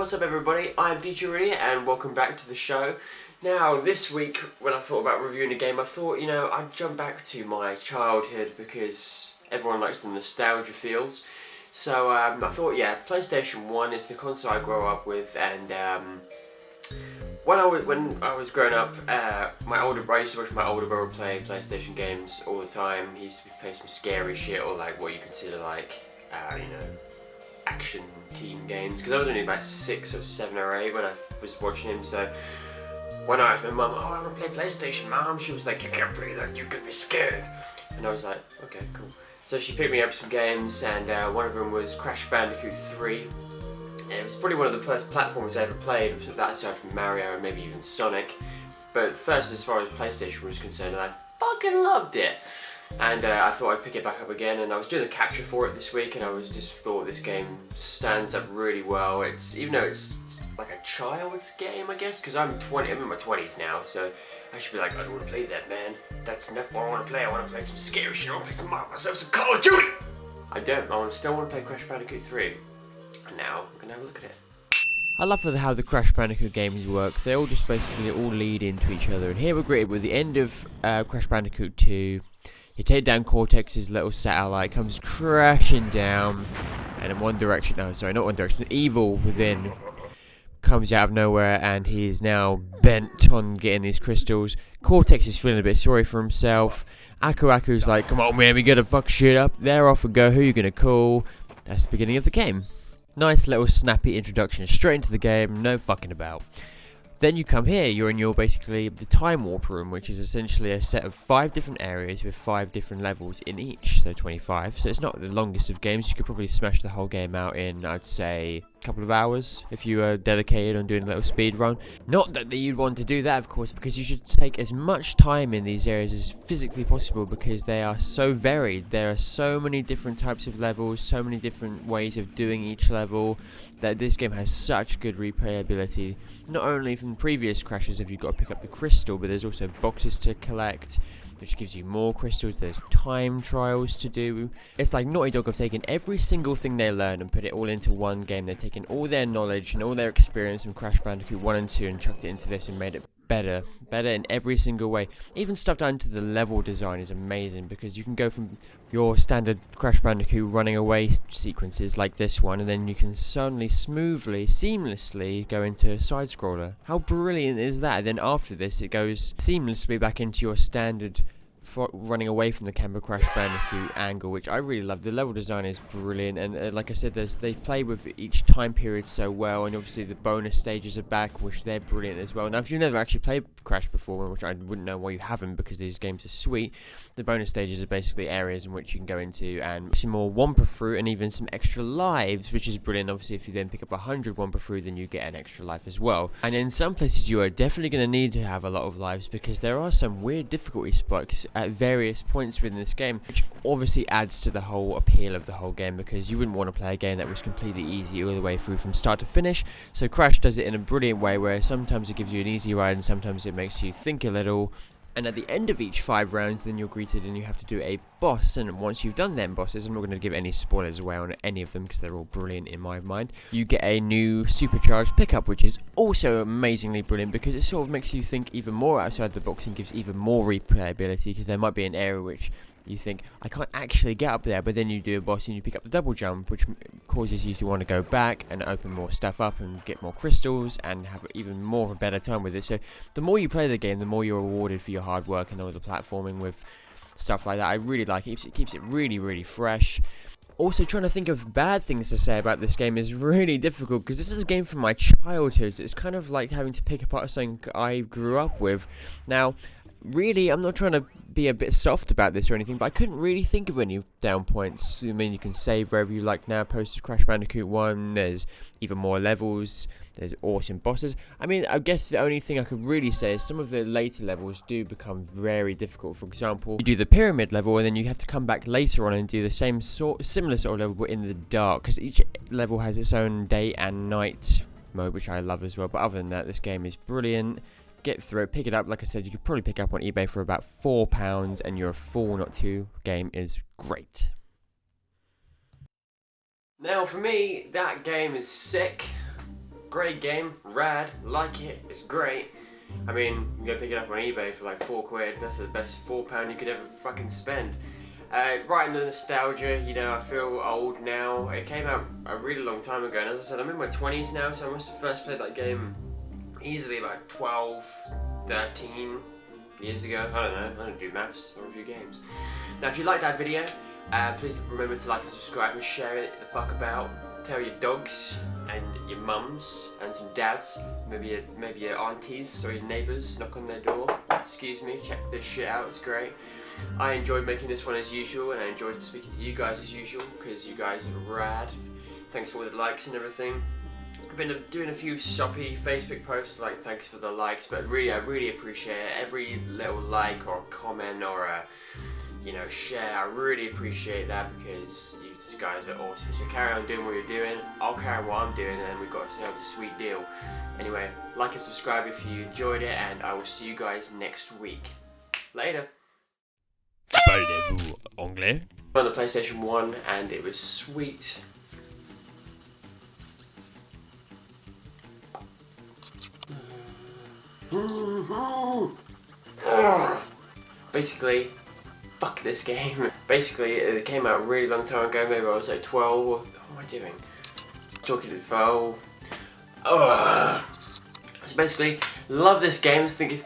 what's up everybody, I'm Iamfutureidiot and welcome back to the show. Now this week when I thought about reviewing a game, I thought, I'd jump back to my childhood because everyone likes the nostalgia feels. So I thought, PlayStation 1 is the console I grew up with, and when I was growing up, I used to watch my older brother play PlayStation games all the time. He used to play some scary shit or like what you consider like, action team games, because I was only about 6 or 7 or 8 when I was watching him. So when I asked my mum, I want to play PlayStation, Mum, she was like, you can't play that, you could be scared. And I was like, okay, cool. So she picked me up some games, and one of them was Crash Bandicoot 3. And it was probably one of the first platforms I ever played, that aside from Mario and maybe even Sonic. But first, as far as PlayStation was concerned, I fucking loved it. And I thought I'd pick it back up again, and I was doing the capture for it this week, and I just thought this game stands up really well. Even though it's like a child's game, I guess, because I'm in my 20s now, so I should be like, I don't want to play that, man. That's not what I want to play. I want to play some scary shit. I want to play myself some Call of Duty. I don't. I still want to play Crash Bandicoot 3. And now I'm gonna have a look at it. I love how the Crash Bandicoot games work. They all just basically lead into each other. And here we're greeted with the end of Crash Bandicoot 2. You take down Cortex's little satellite, comes crashing down, and in one direction, Evil within comes out of nowhere, and he is now bent on getting these crystals. Cortex is feeling a bit sorry for himself. Aku's like, come on man, we gotta fuck shit up. They're off and go, who you gonna call? That's the beginning of the game. Nice little snappy introduction straight into the game, no fucking about. Then you come here, you're in basically the Time Warp room, which is essentially a set of 5 different areas with 5 different levels in each, so 25. So it's not the longest of games. You could probably smash the whole game out in, I'd say, a couple of hours if you were dedicated on doing a little speed run. Not that you'd want to do that, of course, because you should take as much time in these areas as physically possible, because they are so varied. There are so many different types of levels, so many different ways of doing each level, that this game has such good replayability. Not only from previous crashes have you got to pick up the crystal, but there's also boxes to collect, which gives you more crystals. There's time trials to do. It's like Naughty Dog have taken every single thing they learned and put it all into one game. They've taken all their knowledge and all their experience from Crash Bandicoot 1 and 2 and chucked it into this and made it better in every single way. Even stuff down to the level design is amazing, because you can go from your standard Crash Bandicoot running away sequences like this one, and then you can suddenly smoothly, seamlessly go into a side scroller. How brilliant is that? And then after this it goes seamlessly back into your standard running away from the camera Crash Bandicoot angle, which I really love. The level design is brilliant, and like I said, they play with each time period so well, and obviously the bonus stages are back, which they're brilliant as well. Now, if you've never actually played Crash before, which I wouldn't know why you haven't, because these games are sweet, the bonus stages are basically areas in which you can go into and some more Wumpa Fruit and even some extra lives, which is brilliant. Obviously, if you then pick up 100 Wumpa Fruit, then you get an extra life as well. And in some places, you are definitely going to need to have a lot of lives, because there are some weird difficulty spikes at various points within this game, which obviously adds to the whole appeal of the whole game, because you wouldn't want to play a game that was completely easy all the way through from start to finish. So Crash does it in a brilliant way, where sometimes it gives you an easy ride and sometimes it makes you think a little. And at the end of each 5 rounds, then you're greeted and you have to do a boss. And once you've done them bosses, I'm not going to give any spoilers away on any of them because they're all brilliant in my mind, you get a new supercharged pickup, which is also amazingly brilliant, because it sort of makes you think even more outside the box and gives even more replayability, because there might be an area which you think, I can't actually get up there, but then you do a boss and you pick up the double jump, which causes you to want to go back and open more stuff up and get more crystals and have even more of a better time with it. So the more you play the game, the more you're rewarded for your hard work and all the platforming with stuff like that. I really like it. It keeps it really, really fresh. Also, trying to think of bad things to say about this game is really difficult, because this is a game from my childhood. It's kind of like having to pick apart something I grew up with. Now, really, I'm not trying to be a bit soft about this or anything, but I couldn't really think of any down points. I mean, you can save wherever you like now, post Crash Bandicoot 1, there's even more levels, there's awesome bosses. I mean, I guess the only thing I could really say is some of the later levels do become very difficult. For example, you do the pyramid level and then you have to come back later on and do the similar sort of level, but in the dark, because each level has its own day and night mode, which I love as well. But other than that, this game is brilliant. Get through it, pick it up. Like I said, you could probably pick up on eBay for about £4, and you're a fool not to. Game is great. Now for me, that game is sick. great game, rad, like it, it's great. I mean, you can go pick it up on eBay for like £4. That's the best £4 you could ever fucking spend. Right into nostalgia, you know, I feel old now. It came out a really long time ago, and as I said, I'm in my 20s now, so I must have first played that game easily like 12, 13 years ago. I don't know, I don't do maths or review games. Now, if you liked that video, please remember to like and subscribe and share it the fuck about. Tell your dogs and your mums and some dads, maybe your aunties or your neighbours, knock on their door. Excuse me, check this shit out, it's great. I enjoyed making this one as usual, and I enjoyed speaking to you guys as usual, because you guys are rad. Thanks for all the likes and everything. I've been doing a few soppy Facebook posts like thanks for the likes, but really I really appreciate every little like or comment or a share. I really appreciate that, because you guys are awesome. So carry on doing what you're doing, I'll carry on what I'm doing, and then we've got ourselves a sweet deal. Anyway, like and subscribe if you enjoyed it, and I will see you guys next week. Later. Parlez-vous anglais? On the PlayStation 1, and it was sweet. Basically, fuck this game. Basically, it came out a really long time ago. Maybe I was like 12. What am I doing? Talking to the phone. So basically, love this game. I think it's